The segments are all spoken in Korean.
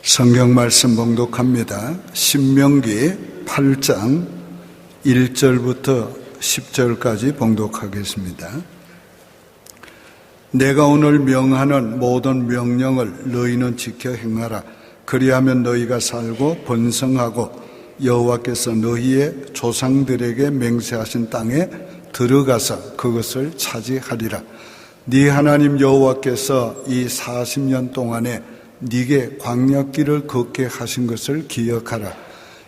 성경 말씀 봉독합니다. 신명기 8장 1절부터 10절까지 봉독하겠습니다. 내가 오늘 명하는 모든 명령을 너희는 지켜 행하라. 그리하면 너희가 살고 번성하고 여호와께서 너희의 조상들에게 맹세하신 땅에 들어가서 그것을 차지하리라. 네 하나님 여호와께서 이 40년 동안에 네게 광야길을 걷게 하신 것을 기억하라.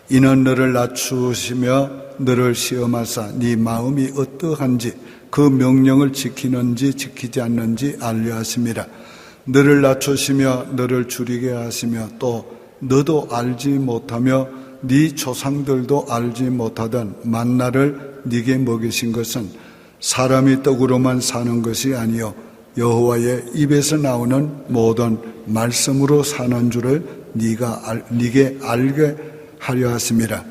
이는 너를 낮추시며 너를 시험하사 네 마음이 어떠한지 그 명령을 지키는지 지키지 않는지 알려 하심이라. 너를 낮추시며 너를 줄이게 하시며 또 너도 알지 못하며 네 조상들도 알지 못하던 만나를 네게 먹이신 것은 사람이 떡으로만 사는 것이 아니요 여호와의 입에서 나오는 모든 말씀으로 사는 줄을 네게 알게 하려 하심이라.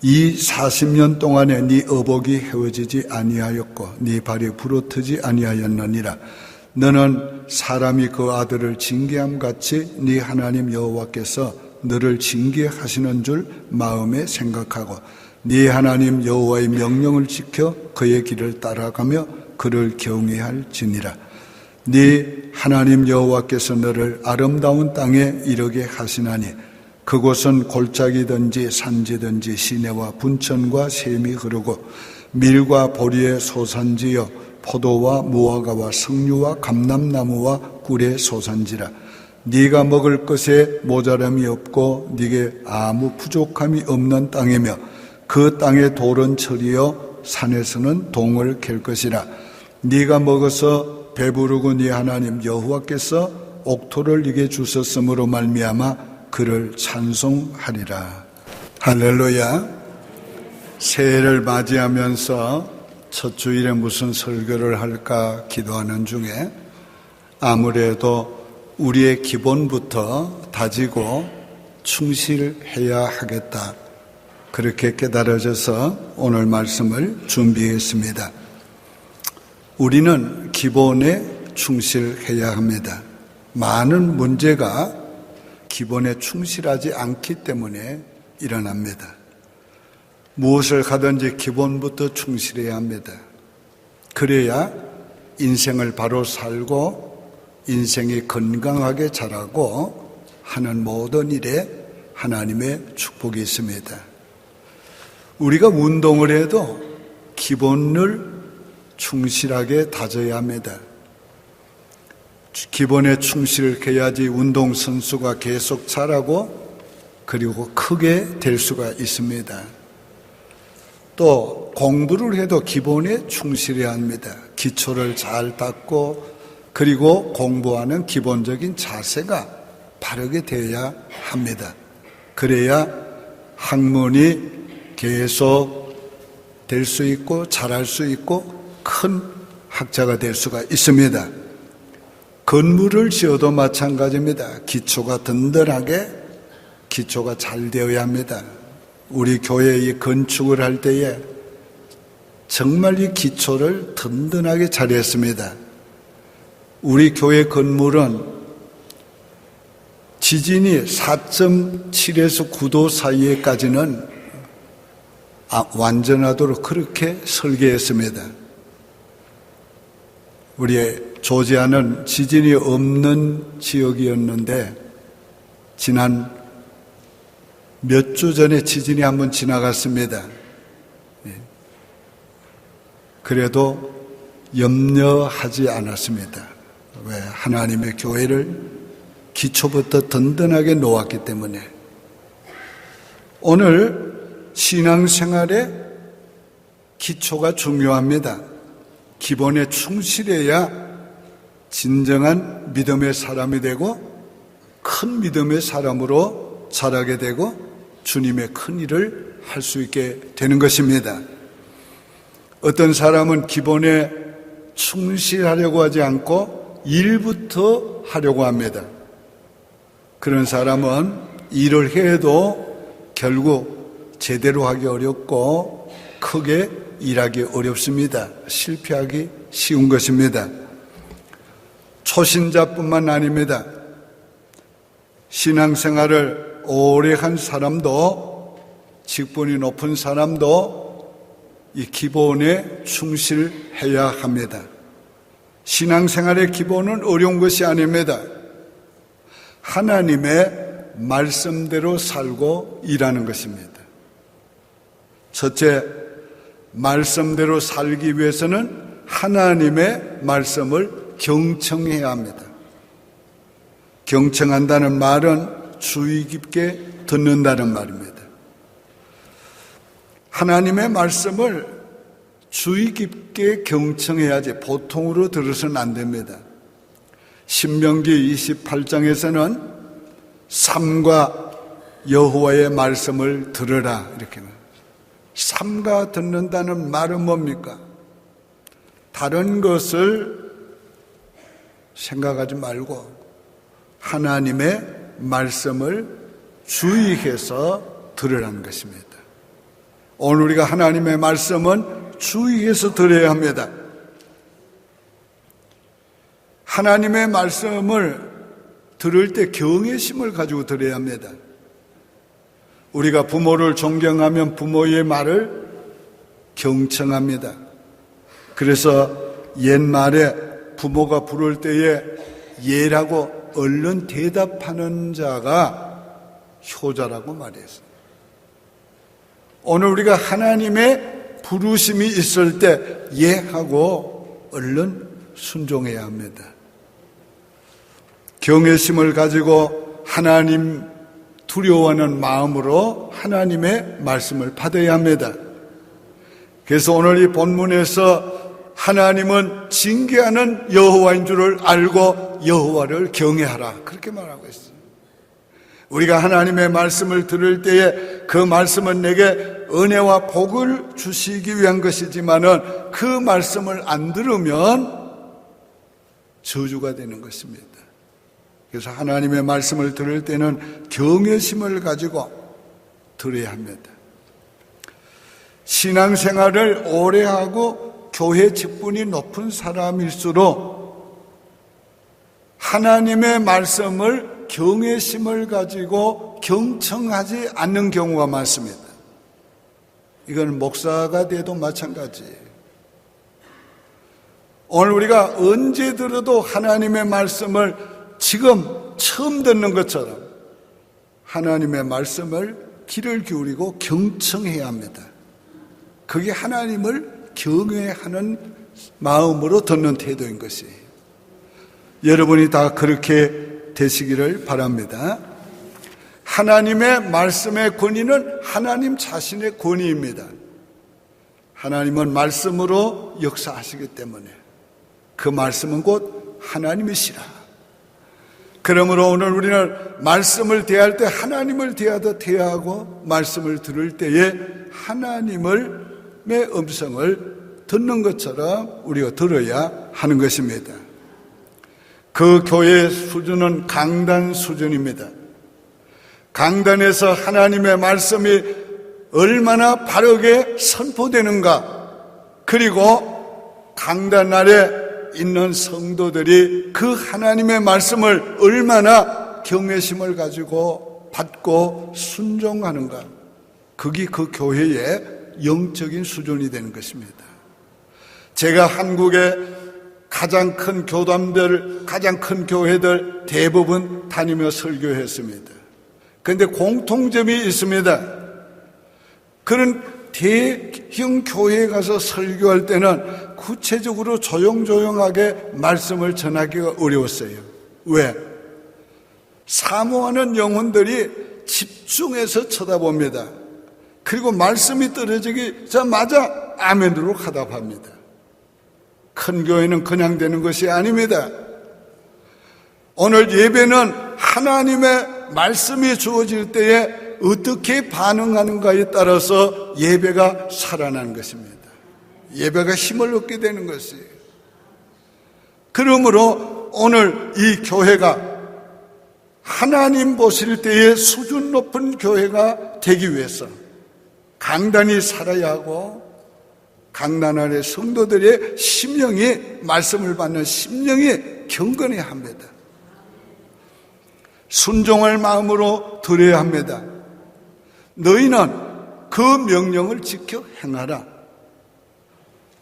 이 40년 동안에 네 어복이 헤어지지 아니하였고 네 발이 부러뜨지 아니하였느니라. 너는 사람이 그 아들을 징계함 같이 네 하나님 여호와께서 너를 징계하시는 줄 마음에 생각하고 네 하나님 여호와의 명령을 지켜 그의 길을 따라가며 그를 경외할지니라. 네 하나님 여호와께서 너를 아름다운 땅에 이르게 하시나니 그곳은 골짜기든지 산지든지 시내와 분천과 샘이 흐르고 밀과 보리의 소산지여 포도와 무화과와 석류와 감람나무와 꿀의 소산지라. 네가 먹을 것에 모자람이 없고 네게 아무 부족함이 없는 땅이며 그 땅의 돌은 철이요 산에서는 동을 캘 것이라. 네가 먹어서 배부르고 네 하나님 여호와께서 옥토를 네게 주셨으므로 말미암아 그를 찬송하리라. 할렐루야. 새해를 맞이하면서 첫 주일에 무슨 설교를 할까 기도하는 중에 아무래도 우리의 기본부터 다지고 충실해야 하겠다, 그렇게 깨달아져서 오늘 말씀을 준비했습니다. 우리는 기본에 충실해야 합니다. 많은 문제가 기본에 충실하지 않기 때문에 일어납니다. 무엇을 하든지 기본부터 충실해야 합니다. 그래야 인생을 바로 살고 인생이 건강하게 자라고 하는 모든 일에 하나님의 축복이 있습니다. 우리가 운동을 해도 기본을 충실하게 다져야 합니다. 기본에 충실해야지 운동선수가 계속 자라고 그리고 크게 될 수가 있습니다. 또 공부를 해도 기본에 충실해야 합니다. 기초를 잘 닦고 그리고 공부하는 기본적인 자세가 바르게 되어야 합니다. 그래야 학문이 계속 될 수 있고 잘할 수 있고 큰 학자가 될 수가 있습니다. 건물을 지어도 마찬가지입니다. 기초가 든든하게 기초가 잘 되어야 합니다. 우리 교회 이 건축을 할 때에 정말 이 기초를 든든하게 잘했습니다. 우리 교회 건물은 지진이 4.7에서 9도 사이에까지는 완전하도록 그렇게 설계했습니다. 우리 조지아는 지진이 없는 지역이었는데 지난 몇 주 전에 지진이 한번 지나갔습니다. 그래도 염려하지 않았습니다. 왜? 하나님의 교회를 기초부터 든든하게 놓았기 때문에. 오늘 신앙생활에 기초가 중요합니다. 기본에 충실해야 진정한 믿음의 사람이 되고 큰 믿음의 사람으로 자라게 되고 주님의 큰 일을 할 수 있게 되는 것입니다. 어떤 사람은 기본에 충실하려고 하지 않고 일부터 하려고 합니다. 그런 사람은 일을 해도 결국 제대로 하기 어렵고 크게 일하기 어렵습니다. 실패하기 쉬운 것입니다. 초신자뿐만 아닙니다. 신앙생활을 오래 한 사람도, 직분이 높은 사람도 이 기본에 충실해야 합니다. 신앙생활의 기본은 어려운 것이 아닙니다. 하나님의 말씀대로 살고 일하는 것입니다. 첫째, 말씀대로 살기 위해서는 하나님의 말씀을 경청해야 합니다. 경청한다는 말은 주의 깊게 듣는다는 말입니다. 하나님의 말씀을 주의 깊게 경청해야지 보통으로 들어서는 안 됩니다. 신명기 28장에서는 삼가 여호와의 말씀을 들으라 이렇게 말합니다. 삼가 듣는다는 말은 뭡니까? 다른 것을 생각하지 말고 하나님의 말씀을 주의해서 들으라는 것입니다. 오늘 우리가 하나님의 말씀은 주의해서 들어야 합니다. 하나님의 말씀을 들을 때 경외심을 가지고 들어야 합니다. 우리가 부모를 존경하면 부모의 말을 경청합니다. 그래서 옛말에 부모가 부를 때에 예라고 얼른 대답하는 자가 효자라고 말했어요. 오늘 우리가 하나님의 부르심이 있을 때 예하고 얼른 순종해야 합니다. 경외심을 가지고 하나님 두려워하는 마음으로 하나님의 말씀을 받아야 합니다. 그래서 오늘 이 본문에서 하나님은 징계하는 여호와인 줄을 알고 여호와를 경외하라 그렇게 말하고 있어요. 우리가 하나님의 말씀을 들을 때에 그 말씀은 내게 은혜와 복을 주시기 위한 것이지만은 그 말씀을 안 들으면 저주가 되는 것입니다. 그래서 하나님의 말씀을 들을 때는 경외심을 가지고 들어야 합니다. 신앙생활을 오래 하고 교회 직분이 높은 사람일수록 하나님의 말씀을 경외심을 가지고 경청하지 않는 경우가 많습니다. 이건 목사가 돼도 마찬가지예요. 오늘 우리가 언제 들어도 하나님의 말씀을 지금 처음 듣는 것처럼 하나님의 말씀을 귀를 기울이고 경청해야 합니다. 그게 하나님을 경외하는 마음으로 듣는 태도인 것이에요. 여러분이 다 그렇게 되시기를 바랍니다. 하나님의 말씀의 권위는 하나님 자신의 권위입니다. 하나님은 말씀으로 역사하시기 때문에 그 말씀은 곧 하나님이시라. 그러므로 오늘 우리는 말씀을 대할 때 하나님을 대하듯 대하고 말씀을 들을 때에 하나님의 음성을 듣는 것처럼 우리가 들어야 하는 것입니다. 그 교회의 수준은 강단 수준입니다. 강단에서 하나님의 말씀이 얼마나 바르게 선포되는가, 그리고 강단 아래 있는 성도들이 그 하나님의 말씀을 얼마나 경외심을 가지고 받고 순종하는가, 그게 그 교회의 영적인 수준이 되는 것입니다. 제가 한국의 가장 큰 교단들, 가장 큰 교회들 대부분 다니며 설교했습니다. 그런데 공통점이 있습니다. 그런 대형 교회에 가서 설교할 때는 구체적으로 조용조용하게 말씀을 전하기가 어려웠어요. 왜? 사모하는 영혼들이 집중해서 쳐다봅니다. 그리고 말씀이 떨어지자마자 아멘으로 화답합니다. 큰 교회는 그냥 되는 것이 아닙니다. 오늘 예배는 하나님의 말씀이 주어질 때에 어떻게 반응하는가에 따라서 예배가 살아나는 것입니다. 예배가 힘을 얻게 되는 것이에요. 그러므로 오늘 이 교회가 하나님 보실 때에 수준 높은 교회가 되기 위해서 강단이 살아야 하고, 강단 아래 성도들의 심령이, 말씀을 받는 심령이 경건해야 합니다. 순종할 마음으로 들어야 합니다. 너희는 그 명령을 지켜 행하라.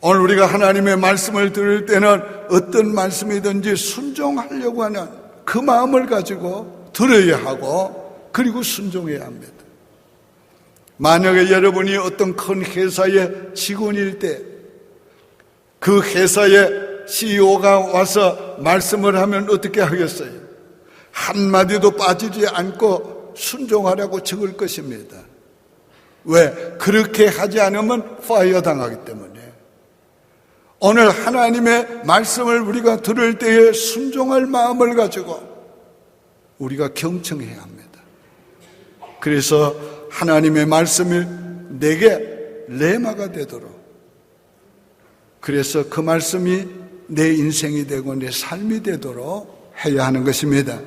오늘 우리가 하나님의 말씀을 들을 때는 어떤 말씀이든지 순종하려고 하는 그 마음을 가지고 들어야 하고, 그리고 순종해야 합니다. 만약에 여러분이 어떤 큰 회사의 직원일 때 그 회사의 CEO가 와서 말씀을 하면 어떻게 하겠어요? 한마디도 빠지지 않고 순종하라고 적을 것입니다. 왜? 그렇게 하지 않으면 파이어 당하기 때문에. 오늘 하나님의 말씀을 우리가 들을 때에 순종할 마음을 가지고 우리가 경청해야 합니다. 그래서 하나님의 말씀이 내게 레마가 되도록, 그래서 그 말씀이 내 인생이 되고 내 삶이 되도록 해야 하는 것입니다.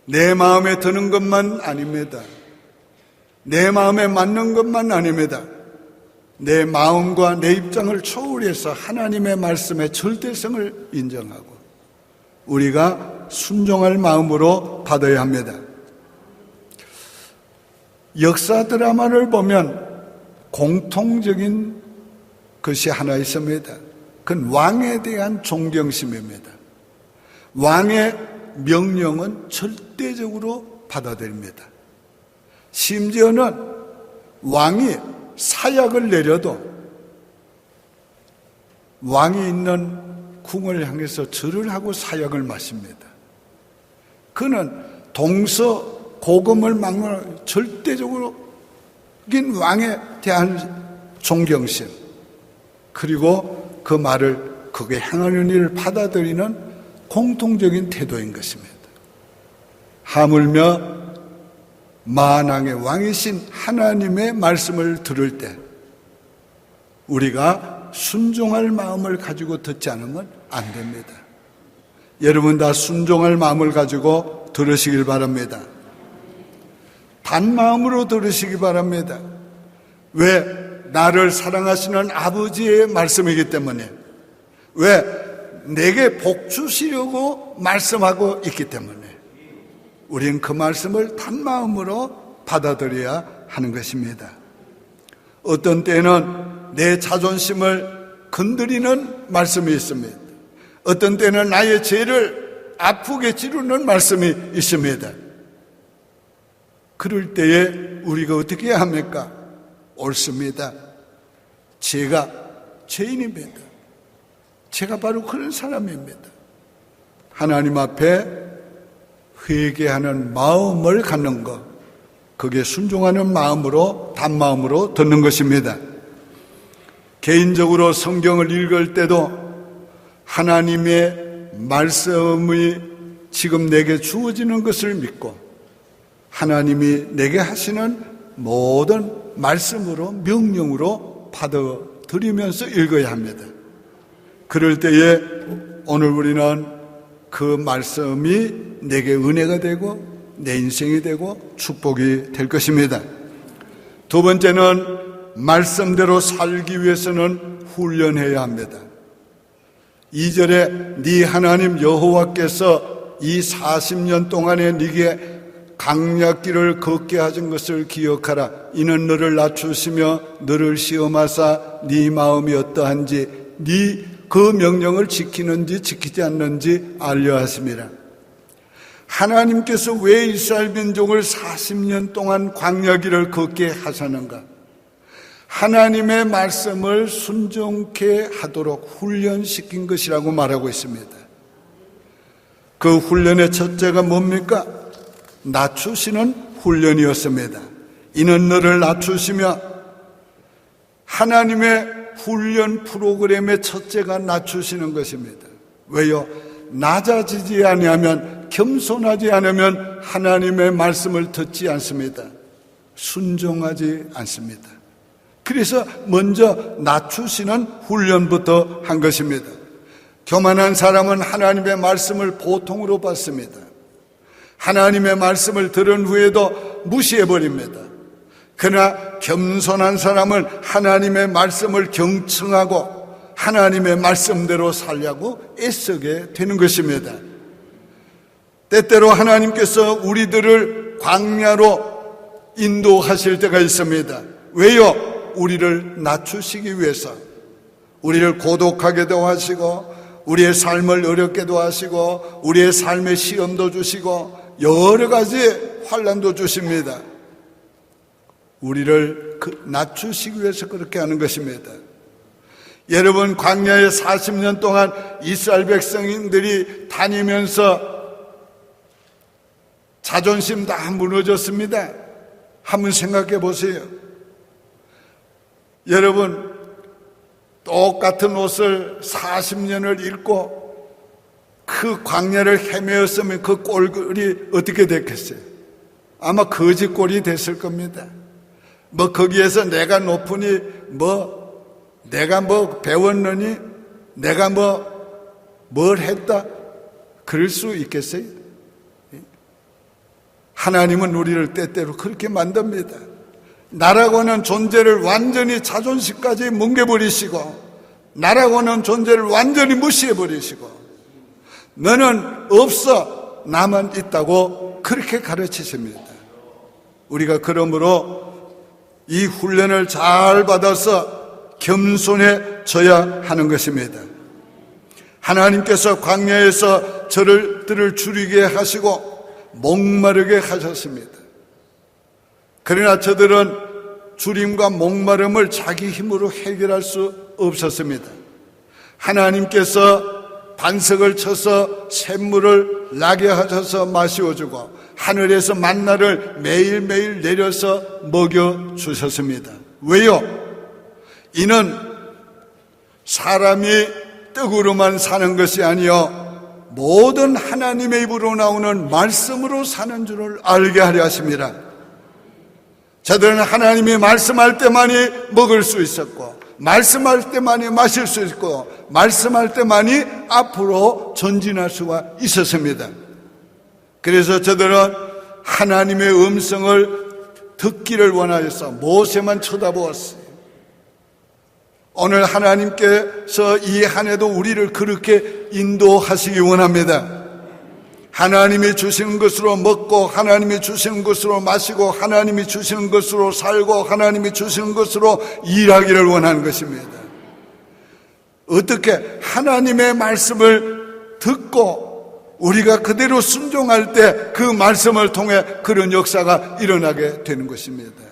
내 마음에 드는 것만 아닙니다. 내 마음에 맞는 것만 아닙니다. 내 마음과 내 입장을 초월해서 하나님의 말씀의 절대성을 인정하고 우리가 순종할 마음으로 받아야 합니다. 역사 드라마를 보면 공통적인 것이 하나 있습니다. 그건 왕에 대한 존경심입니다. 왕의 명령은 절대적으로 받아들입니다. 심지어는 왕이 사약을 내려도 왕이 있는 궁을 향해서 절을 하고 사약을 마십니다. 그는 동서고금을 막론하고 절대적으로 왕에 대한 존경심, 그리고 그 말을, 그게 행하는 일을 받아들이는 공통적인 태도인 것입니다. 하물며 만왕의 왕이신 하나님의 말씀을 들을 때 우리가 순종할 마음을 가지고 듣지 않으면 안 됩니다. 여러분 다 순종할 마음을 가지고 들으시길 바랍니다. 단마음으로 들으시기 바랍니다. 왜? 나를 사랑하시는 아버지의 말씀이기 때문에. 왜? 내게 복 주시려고 말씀하고 있기 때문에 우리는 그 말씀을 단마음으로 받아들여야 하는 것입니다. 어떤 때는 내 자존심을 건드리는 말씀이 있습니다. 어떤 때는 나의 죄를 아프게 찌르는 말씀이 있습니다. 그럴 때에 우리가 어떻게 해야 합니까? 옳습니다. 제가 죄인입니다. 제가 바로 그런 사람입니다. 하나님 앞에 회개하는 마음을 갖는 것, 그게 순종하는 마음으로, 단마음으로 듣는 것입니다. 개인적으로 성경을 읽을 때도 하나님의 말씀이 지금 내게 주어지는 것을 믿고 하나님이 내게 하시는 모든 말씀으로, 명령으로 받아들이면서 읽어야 합니다. 그럴 때에 오늘 우리는 그 말씀이 내게 은혜가 되고 내 인생이 되고 축복이 될 것입니다. 두 번째는 말씀대로 살기 위해서는 훈련해야 합니다. 2절에 네 하나님 여호와께서 이 40년 동안에 네게 강약길을 걷게 하신 것을 기억하라. 이는 너를 낮추시며 너를 시험하사 네 마음이 어떠한지 네 그 명령을 지키는지 지키지 않는지 알려 하심이라. 하나님께서 왜 이스라엘 민족을 40년 동안 광야길을 걷게 하셨는가? 하나님의 말씀을 순종케 하도록 훈련시킨 것이라고 말하고 있습니다. 그 훈련의 첫째가 뭡니까? 낮추시는 훈련이었습니다. 이는 너를 낮추시며, 하나님의 훈련 프로그램의 첫째가 낮추시는 것입니다. 왜요? 낮아지지 아니하면, 겸손하지 않으면 하나님의 말씀을 듣지 않습니다. 순종하지 않습니다. 그래서 먼저 낮추시는 훈련부터 한 것입니다. 교만한 사람은 하나님의 말씀을 보통으로 받습니다. 하나님의 말씀을 들은 후에도 무시해버립니다. 그러나 겸손한 사람은 하나님의 말씀을 경청하고 하나님의 말씀대로 살려고 애쓰게 되는 것입니다. 때때로 하나님께서 우리들을 광야로 인도하실 때가 있습니다. 왜요? 우리를 낮추시기 위해서. 우리를 고독하게도 하시고 우리의 삶을 어렵게도 하시고 우리의 삶의 시험도 주시고 여러 가지 환난도 주십니다. 우리를 낮추시기 위해서 그렇게 하는 것입니다. 여러분, 광야에 40년 동안 이스라엘 백성들이 다니면서 자존심 다 무너졌습니다. 한번 생각해 보세요. 여러분, 똑같은 옷을 40년을 입고 그 광야를 헤매었으면 그 꼴이 어떻게 됐겠어요? 아마 거지 꼴이 됐을 겁니다. 거기에서 내가 높으니 내가 배웠느니 내가 뭘 했다 그럴 수 있겠어요? 하나님은 우리를 때때로 그렇게 만듭니다. 나라고 하는 존재를 완전히 자존심까지 뭉개버리시고 나라고 하는 존재를 완전히 무시해버리시고 너는 없어 나만 있다고 그렇게 가르치십니다. 우리가 그러므로 이 훈련을 잘 받아서 겸손해져야 하는 것입니다. 하나님께서 광야에서 저들을 줄이게 하시고 목마르게 하셨습니다. 그러나 저들은 주림과 목마름을 자기 힘으로 해결할 수 없었습니다. 하나님께서 반석을 쳐서 샘물을 나게 하셔서 마시어주고 하늘에서 만나를 매일매일 내려서 먹여주셨습니다. 왜요? 이는 사람이 떡으로만 사는 것이 아니요 모든 하나님의 입으로 나오는 말씀으로 사는 줄을 알게 하려 하십니다. 저들은 하나님이 말씀할 때만이 먹을 수 있었고 말씀할 때만이 마실 수 있고 말씀할 때만이 앞으로 전진할 수가 있었습니다. 그래서 저들은 하나님의 음성을 듣기를 원하여서 모세만 쳐다보았어요. 오늘 하나님께서 이 한 해도 우리를 그렇게 인도하시기 원합니다. 하나님이 주시는 것으로 먹고 하나님이 주시는 것으로 마시고 하나님이 주시는 것으로 살고 하나님이 주시는 것으로 일하기를 원하는 것입니다. 어떻게 하나님의 말씀을 듣고 우리가 그대로 순종할 때 그 말씀을 통해 그런 역사가 일어나게 되는 것입니다.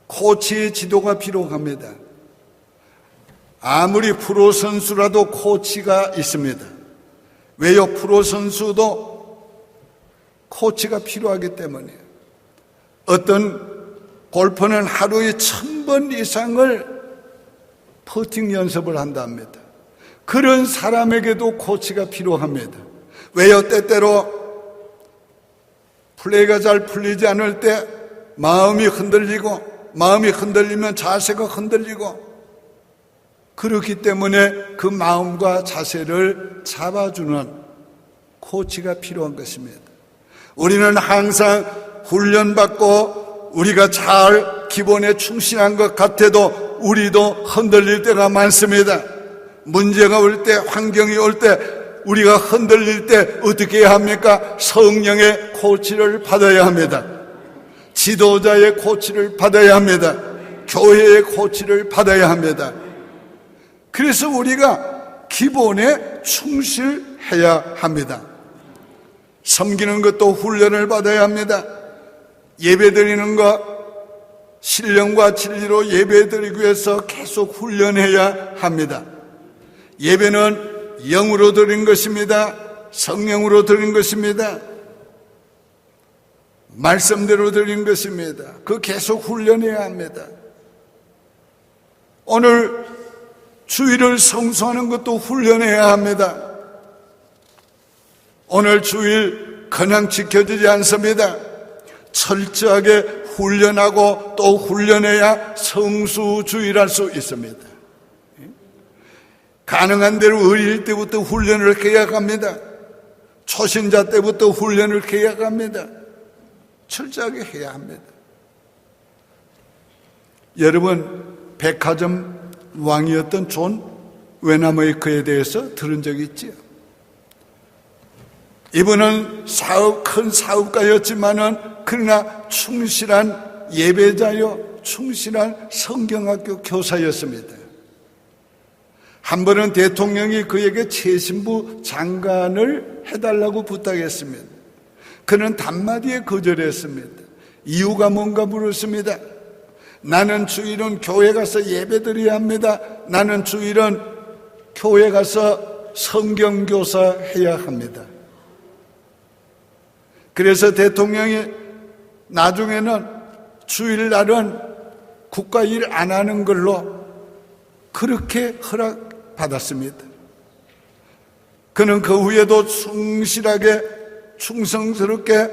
코치의 지도가 필요합니다. 아무리 프로 선수라도 코치가 있습니다. 왜요? 프로 선수도 코치가 필요하기 때문이에요. 어떤 골퍼는 하루에 1000번 이상을 퍼팅 연습을 한답니다. 그런 사람에게도 코치가 필요합니다. 왜요? 때때로 플레이가 잘 풀리지 않을 때 마음이 흔들리고 마음이 흔들리면 자세가 흔들리고 그렇기 때문에 그 마음과 자세를 잡아주는 코치가 필요한 것입니다. 우리는 항상 훈련받고 우리가 잘 기본에 충실한 것 같아도 우리도 흔들릴 때가 많습니다. 문제가 올 때, 환경이 올 때 우리가 흔들릴 때 어떻게 해야 합니까? 성령의 코치를 받아야 합니다. 지도자의 코치를 받아야 합니다. 교회의 코치를 받아야 합니다. 그래서 우리가 기본에 충실해야 합니다. 섬기는 것도 훈련을 받아야 합니다. 예배드리는 것, 신령과 진리로 예배드리기 위해서 계속 훈련해야 합니다. 예배는 영으로 드린 것입니다. 성령으로 드린 것입니다. 말씀대로 드린 것입니다. 그 계속 훈련해야 합니다. 오늘 주일을 성수하는 것도 훈련해야 합니다. 오늘 주일 그냥 지켜지지 않습니다. 철저하게 훈련하고 또 훈련해야 성수주일할 수 있습니다. 가능한 대로 어릴 때부터 훈련을 계약합니다. 초신자 때부터 훈련을 계약합니다. 철저하게 해야 합니다. 여러분, 백화점 왕이었던 존 외나무의크에 대해서 들은 적이 있지요. 이분은 큰 사업가였지만은 그러나 충실한 예배자요, 충실한 성경학교 교사였습니다. 한 번은 대통령이 그에게 최신부 장관을 해달라고 부탁했습니다. 그는 단마디에 거절했습니다. 이유가 뭔가 물었습니다. 나는 주일은 교회 가서 예배드려야 합니다. 나는 주일은 교회 가서 성경교사 해야 합니다. 그래서 대통령이 나중에는 주일날은 국가 일 안 하는 걸로 그렇게 허락받았습니다. 그는 그 후에도 충실하게 충성스럽게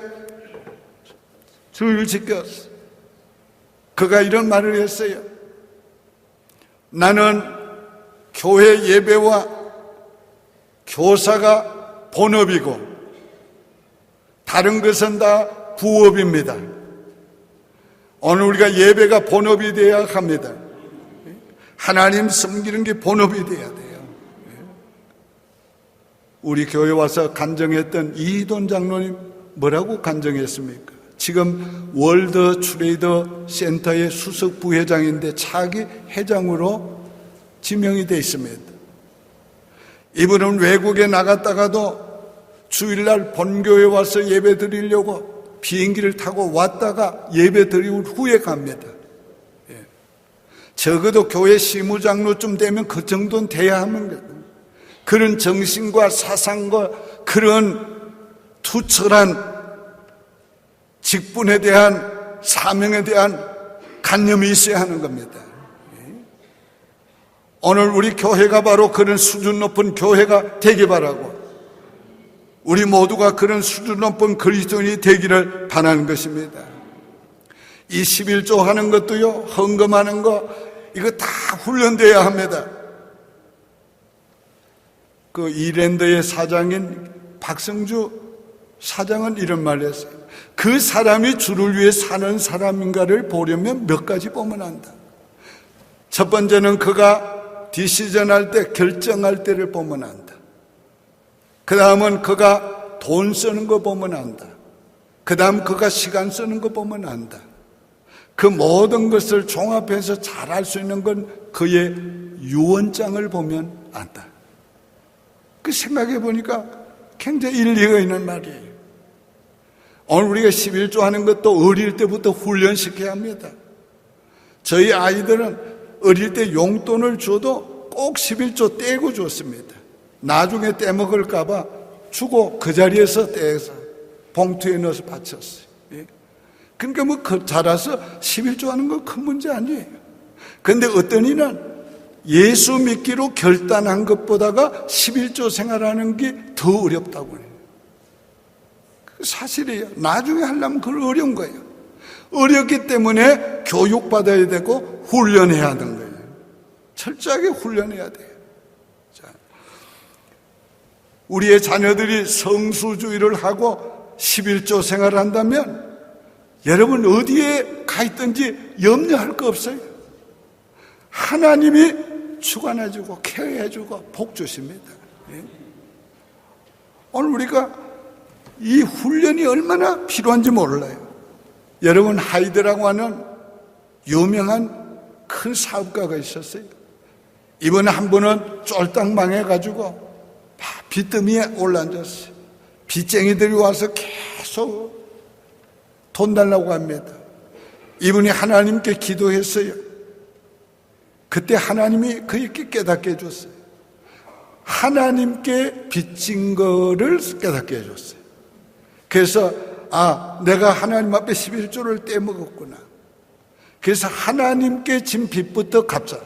주일 지켰어. 그가 이런 말을 했어요. 나는 교회 예배와 교사가 본업이고 다른 것은 다 부업입니다. 오늘 우리가 예배가 본업이 되어야 합니다. 하나님 섬기는 게 본업이 돼야 돼요. 우리 교회 와서 간증했던 이희돈 장로님 뭐라고 간증했습니까? 지금 월드 트레이더 센터의 수석 부회장인데 차기 회장으로 지명이 되어 있습니다. 이분은 외국에 나갔다가도 주일날 본교회 와서 예배 드리려고 비행기를 타고 왔다가 예배 드리고 후에 갑니다. 적어도 교회 시무장로쯤 되면 그 정도는 돼야 하는 거예요. 그런 정신과 사상과 그런 투철한 직분에 대한 사명에 대한 관념이 있어야 하는 겁니다. 오늘 우리 교회가 바로 그런 수준 높은 교회가 되기 바라고 우리 모두가 그런 수준 높은 그리스도인이 되기를 바라는 것입니다. 이 11조 하는 것도요, 헌금하는 거 이거 다 훈련되어야 합니다. 그 이랜드의 사장인 박성주 사장은 이런 말을 했어요. 그 사람이 주를 위해 사는 사람인가를 보려면 몇 가지 보면 안다. 첫 번째는 그가 디시전할 때, 결정할 때를 보면 안다. 그 다음은 그가 돈 쓰는 거 보면 안다. 그 다음 그가 시간 쓰는 거 보면 안다. 그 모든 것을 종합해서 잘할 수 있는 건 그의 유언장을 보면 안다. 그 생각해 보니까 굉장히 일리가 있는 말이에요. 오늘 우리가 11조 하는 것도 어릴 때부터 훈련시켜야 합니다. 저희 아이들은 어릴 때 용돈을 줘도 꼭 11조 떼고 줬습니다. 나중에 떼먹을까 봐 주고 그 자리에서 떼서 봉투에 넣어서 바쳤어요. 그러니까 뭐 자라서 11조 하는 건 큰 문제 아니에요. 그런데 어떤 이는 예수 믿기로 결단한 것보다가 11조 생활하는 게 더 어렵다고 해요. 사실이에요. 나중에 하려면 그걸 어려운 거예요. 어렵기 때문에 교육받아야 되고 훈련해야 하는 거예요. 철저하게 훈련해야 돼요. 자, 우리의 자녀들이 성수주의를 하고 11조 생활을 한다면 여러분 어디에 가 있든지 염려할 거 없어요. 하나님이 주관해주고 케어해주고 복 주십니다. 오늘 우리가 이 훈련이 얼마나 필요한지 몰라요. 여러분 하이드라고 하는 유명한 큰 사업가가 있었어요. 이번에 한 번은 쫄딱 망해가지고 빚더미에 올라앉았어요. 빚쟁이들이 와서 계속 돈 달라고 합니다. 이분이 하나님께 기도했어요. 그때 하나님이 그에게 깨닫게 해줬어요. 하나님께 빚진 거를 깨닫게 해줬어요. 그래서 내가 하나님 앞에 11조를 떼먹었구나. 그래서 하나님께 진 빚부터 갚자.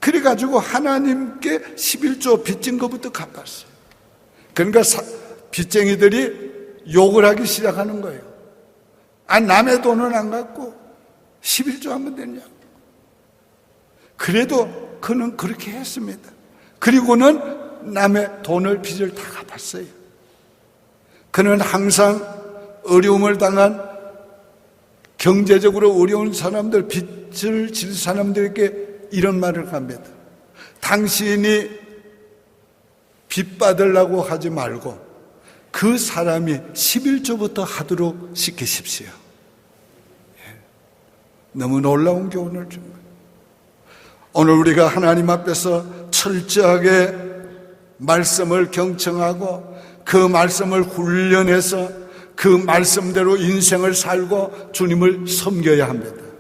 그래가지고 하나님께 11조 빚진 것부터 갚았어요. 그러니까 빚쟁이들이 욕을 하기 시작하는 거예요. 남의 돈은 안 갖고 11조 하면 되냐. 그래도 그는 그렇게 했습니다. 그리고는 남의 돈을 빚을 다 갚았어요. 그는 항상 어려움을 당한 경제적으로 어려운 사람들, 빚을 질 사람들에게 이런 말을 합니다. 당신이 빚 받으려고 하지 말고 그 사람이 11조부터 하도록 시키십시오. 너무 놀라운 교훈을 준 거예요. 오늘 우리가 하나님 앞에서 철저하게 말씀을 경청하고 그 말씀을 훈련해서 그 말씀대로 인생을 살고 주님을 섬겨야 합니다.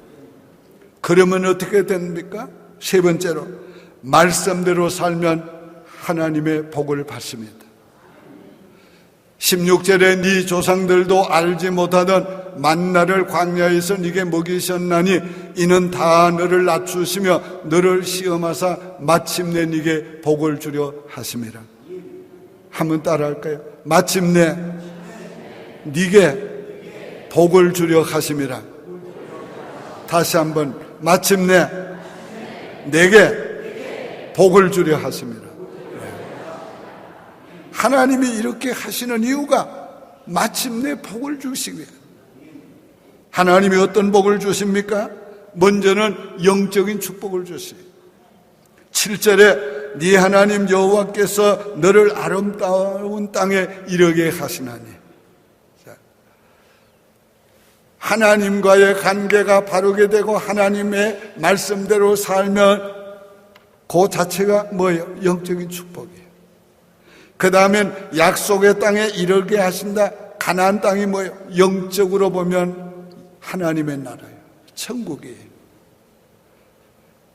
그러면 어떻게 됩니까? 세 번째로, 말씀대로 살면 하나님의 복을 받습니다. 16절에 네 조상들도 알지 못하던 만나를 광야에서 네게 먹이셨나니 이는 다 너를 낮추시며 너를 시험하사 마침내 네게 복을 주려 하심이라. 한번 따라할까요? 마침내 네게 복을 주려 하심이라. 다시 한번, 마침내 내게 복을 주려 하심이라. 하나님이 이렇게 하시는 이유가 마침내 복을 주시기 위해. 하나님이 어떤 복을 주십니까? 먼저는 영적인 축복을 주시요. 7절에 네 하나님 여호와께서 너를 아름다운 땅에 이르게 하시나니. 하나님과의 관계가 바르게 되고 하나님의 말씀대로 살면 그 자체가 뭐예요? 영적인 축복이에요. 그 다음엔 약속의 땅에 이르게 하신다. 가나안 땅이 뭐예요? 영적으로 보면 하나님의 나라예요. 천국이에요.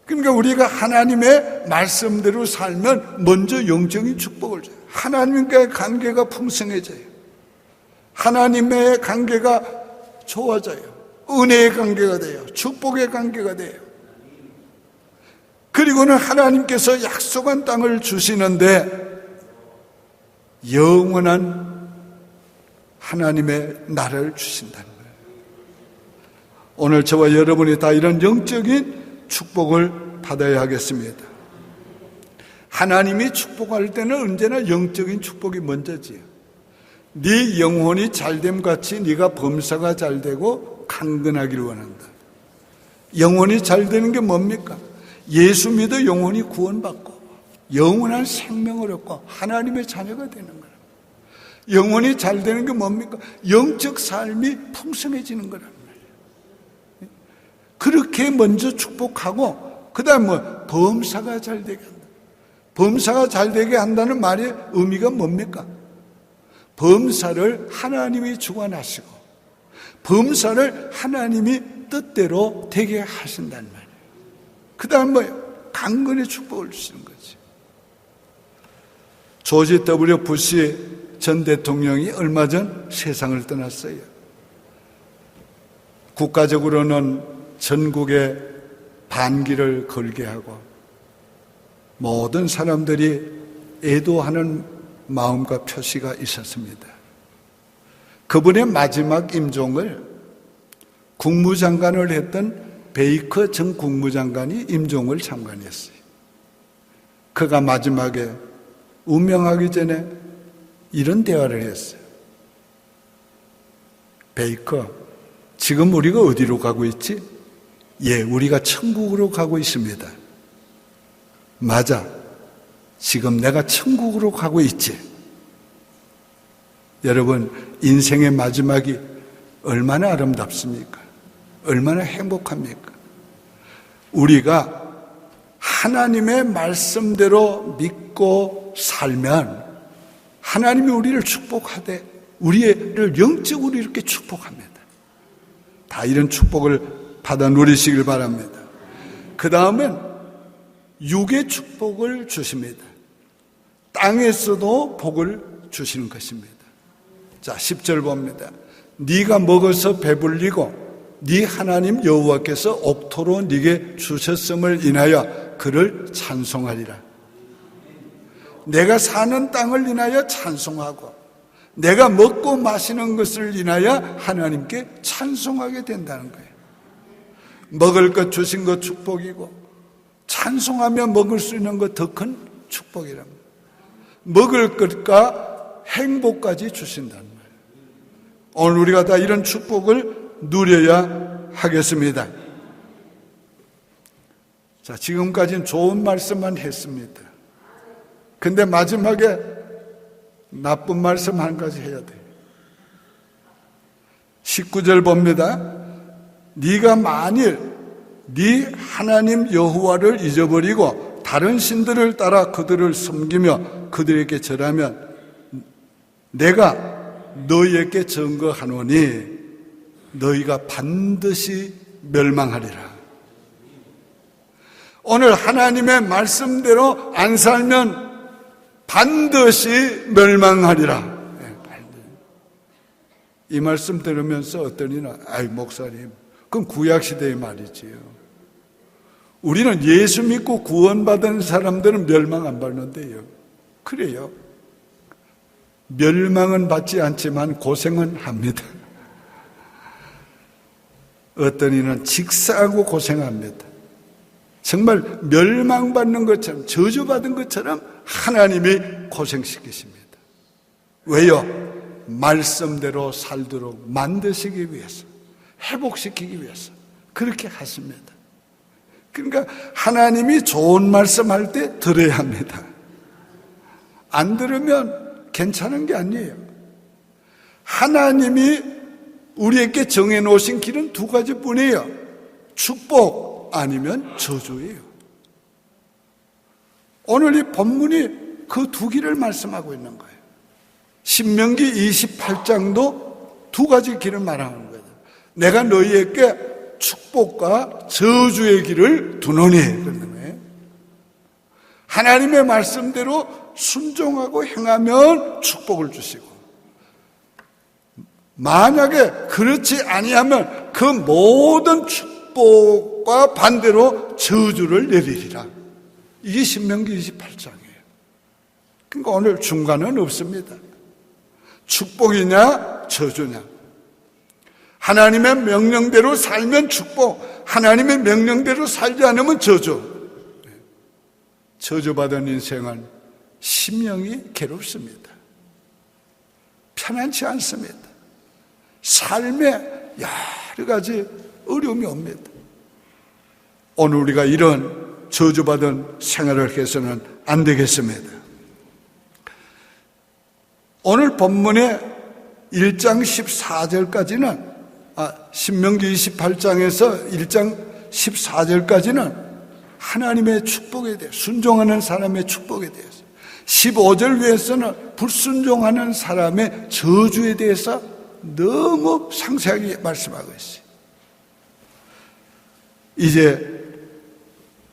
그러니까 우리가 하나님의 말씀대로 살면 먼저 영적인 축복을 줘요. 하나님과의 관계가 풍성해져요. 하나님의 관계가 좋아져요. 은혜의 관계가 돼요. 축복의 관계가 돼요. 그리고는 하나님께서 약속한 땅을 주시는데 영원한 하나님의 나라를 주신다는 거예요. 오늘 저와 여러분이 다 이런 영적인 축복을 받아야 하겠습니다. 하나님이 축복할 때는 언제나 영적인 축복이 먼저지요. 네 영혼이 잘됨 같이 네가 범사가 잘되고 강건하기를 원한다. 영혼이 잘되는 게 뭡니까? 예수 믿어 영혼이 구원받고 영원한 생명을 얻고 하나님의 자녀가 되는 거예요. 영혼이 잘되는 게 뭡니까? 영적 삶이 풍성해지는 거란 말이에요. 그렇게 먼저 축복하고 그 다음 범사가 잘되게 한다. 범사가 잘되게 한다는 말의 의미가 뭡니까? 범사를 하나님이 주관하시고 범사를 하나님이 뜻대로 되게 하신다는 말이에요. 그 다음 강건의 축복을 주시는 거지. 조지 W. 부시 전 대통령이 얼마 전 세상을 떠났어요. 국가적으로는 전국에 반기를 걸게 하고 모든 사람들이 애도하는 마음과 표시가 있었습니다. 그분의 마지막 임종을 국무장관을 했던 베이커 전 국무장관이 임종을 참관했어요. 그가 마지막에 운명하기 전에 이런 대화를 했어요. 베이커, 지금 우리가 어디로 가고 있지? 예, 우리가 천국으로 가고 있습니다. 맞아. 지금 내가 천국으로 가고 있지. 여러분, 인생의 마지막이 얼마나 아름답습니까? 얼마나 행복합니까? 우리가 하나님의 말씀대로 믿고 살면 하나님이 우리를 축복하되 우리를 영적으로 이렇게 축복합니다. 다 이런 축복을 받아 누리시길 바랍니다. 그 다음엔 육의 축복을 주십니다. 땅에서도 복을 주시는 것입니다. 자, 10절 봅니다. 네가 먹어서 배불리고 네 하나님 여호와께서 옥토로 네게 주셨음을 인하여 그를 찬송하리라. 내가 사는 땅을 인하여 찬송하고 내가 먹고 마시는 것을 인하여 하나님께 찬송하게 된다는 거예요. 먹을 것 주신 것 축복이고 찬송하며 먹을 수 있는 것 더 큰 축복이랍니다. 먹을 것과 행복까지 주신다는 거예요. 오늘 우리가 다 이런 축복을 누려야 하겠습니다. 자, 지금까지는 좋은 말씀만 했습니다. 근데 마지막에 나쁜 말씀 한 가지 해야 돼요. 19절 봅니다. 네가 만일 네 하나님 여호와를 잊어버리고 다른 신들을 따라 그들을 섬기며 그들에게 절하면 내가 너희에게 증거하노니 너희가 반드시 멸망하리라. 오늘 하나님의 말씀대로 안 살면 반드시 멸망하리라. 이 말씀 들으면서 어떤 이는 아이 목사님, 그건 구약시대의 말이지요. 우리는 예수 믿고 구원받은 사람들은 멸망 안 받는데요. 그래요. 멸망은 받지 않지만 고생은 합니다. 어떤 이는 직사하고 고생합니다. 정말 멸망받는 것처럼, 저주받은 것처럼 하나님이 고생시키십니다. 왜요? 말씀대로 살도록 만드시기 위해서, 회복시키기 위해서 그렇게 하십니다. 그러니까 하나님이 좋은 말씀할 때 들어야 합니다. 안 들으면 괜찮은 게 아니에요. 하나님이 우리에게 정해놓으신 길은 두 가지뿐이에요. 축복 아니면 저주예요. 오늘 이 본문이 그 두 길을 말씀하고 있는 거예요. 신명기 28장도 두 가지 길을 말하는 거예요. 내가 너희에게 축복과 저주의 길을 두노니. 하나님의 말씀대로 순종하고 행하면 축복을 주시고, 만약에 그렇지 아니하면 그 모든 축복과 반대로 저주를 내리리라. 이게 신명기 28장이에요. 그러니까 오늘 중간은 없습니다. 축복이냐 저주냐. 하나님의 명령대로 살면 축복, 하나님의 명령대로 살지 않으면 저주. 저주받은 인생은 심령이 괴롭습니다. 편안치 않습니다. 삶에 여러 가지 어려움이 옵니다. 오늘 우리가 이런 저주받은 생활을 해서는 안 되겠습니다. 오늘 본문의 1장 14절까지는 신명기 28장에서 1장 14절까지는 하나님의 축복에 대해, 순종하는 사람의 축복에 대해서, 15절 위에서는 불순종하는 사람의 저주에 대해서 너무 상세하게 말씀하고 있어요. 이제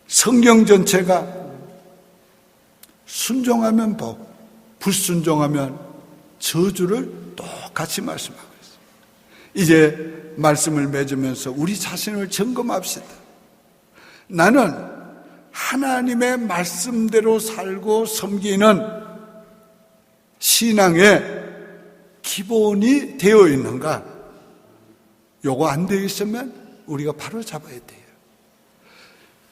성경 전체가 순종하면 복, 불순종하면 저주를 똑같이 말씀하고 있어요. 이제 말씀을 맺으면서 우리 자신을 점검합시다. 나는 하나님의 말씀대로 살고 섬기는 신앙의 기본이 되어 있는가? 요거 안 되어 있으면 우리가 바로 잡아야 돼요.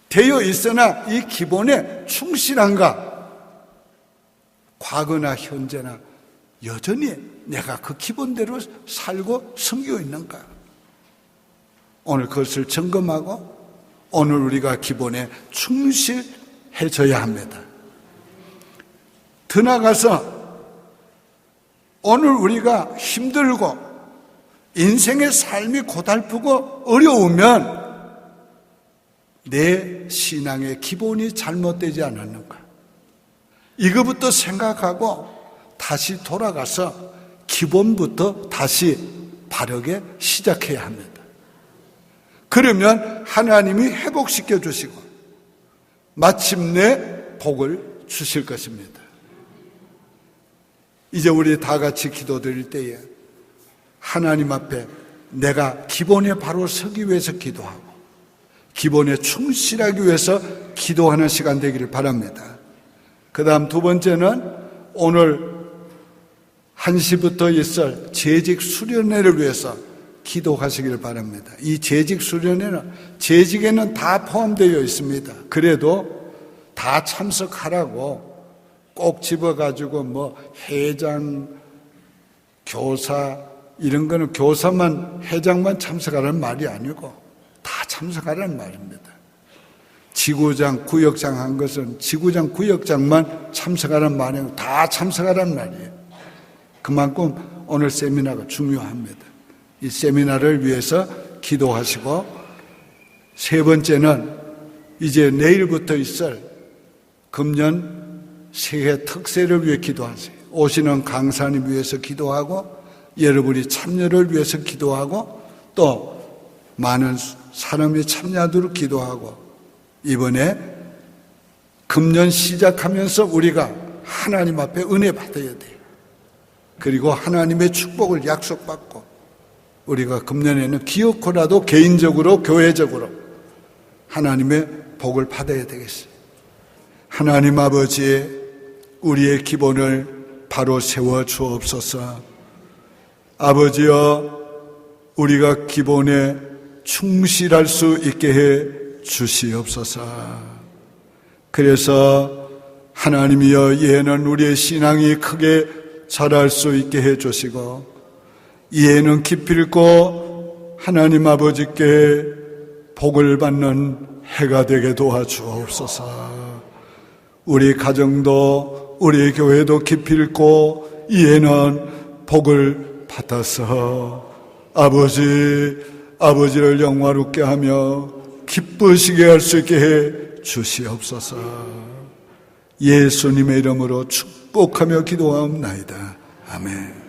되어 있으나 이 기본에 충실한가? 과거나 현재나 여전히 내가 그 기본대로 살고 섬기고 있는가? 오늘 그것을 점검하고 오늘 우리가 기본에 충실해져야 합니다. 더 나아가서 오늘 우리가 힘들고 인생의 삶이 고달프고 어려우면 내 신앙의 기본이 잘못되지 않았는가? 이거부터 생각하고 다시 돌아가서 기본부터 다시 바르게 시작해야 합니다. 그러면 하나님이 회복시켜 주시고 마침내 복을 주실 것입니다. 이제 우리 다 같이 기도드릴 때에 하나님 앞에 내가 기본에 바로 서기 위해서 기도하고 기본에 충실하기 위해서 기도하는 시간 되기를 바랍니다. 그 다음 두 번째는 오늘 1시부터 있을 재직 수련회를 위해서 기도하시기를 바랍니다. 이 재직 수련회는 재직에는 다 포함되어 있습니다. 그래도 다 참석하라고 꼭 집어가지고 뭐 회장, 교사 이런 거는 교사만 회장만 참석하라는 말이 아니고 다 참석하라는 말입니다. 지구장, 구역장 한 것은 지구장, 구역장만 참석하란 말이 아니고 다 참석하란 말이에요. 그만큼 오늘 세미나가 중요합니다. 이 세미나를 위해서 기도하시고, 세 번째는 이제 내일부터 있을 금년 새해 특세를 위해 기도하세요. 오시는 강사님 위해서 기도하고, 여러분이 참여를 위해서 기도하고, 또 많은 사람이 참여하도록 기도하고, 이번에 금년 시작하면서 우리가 하나님 앞에 은혜 받아야 돼요. 그리고 하나님의 축복을 약속받고, 우리가 금년에는 기어코라도 개인적으로, 교회적으로 하나님의 복을 받아야 되겠어요. 하나님 아버지, 우리의 기본을 바로 세워 주옵소서. 아버지여, 우리가 기본에 충실할 수 있게 해 주시옵소서. 그래서 하나님이여, 이제는 우리의 신앙이 크게 자랄 수 있게 해 주시고, 이해는 깊이 있고 하나님 아버지께 복을 받는 해가 되게 도와주옵소서. 우리 가정도 우리 교회도 깊이 있고 이해는 복을 받아서 아버지를 영화롭게 하며 기쁘시게 할 수 있게 해 주시옵소서. 예수님의 이름으로 축복하며 기도하옵나이다. 아멘.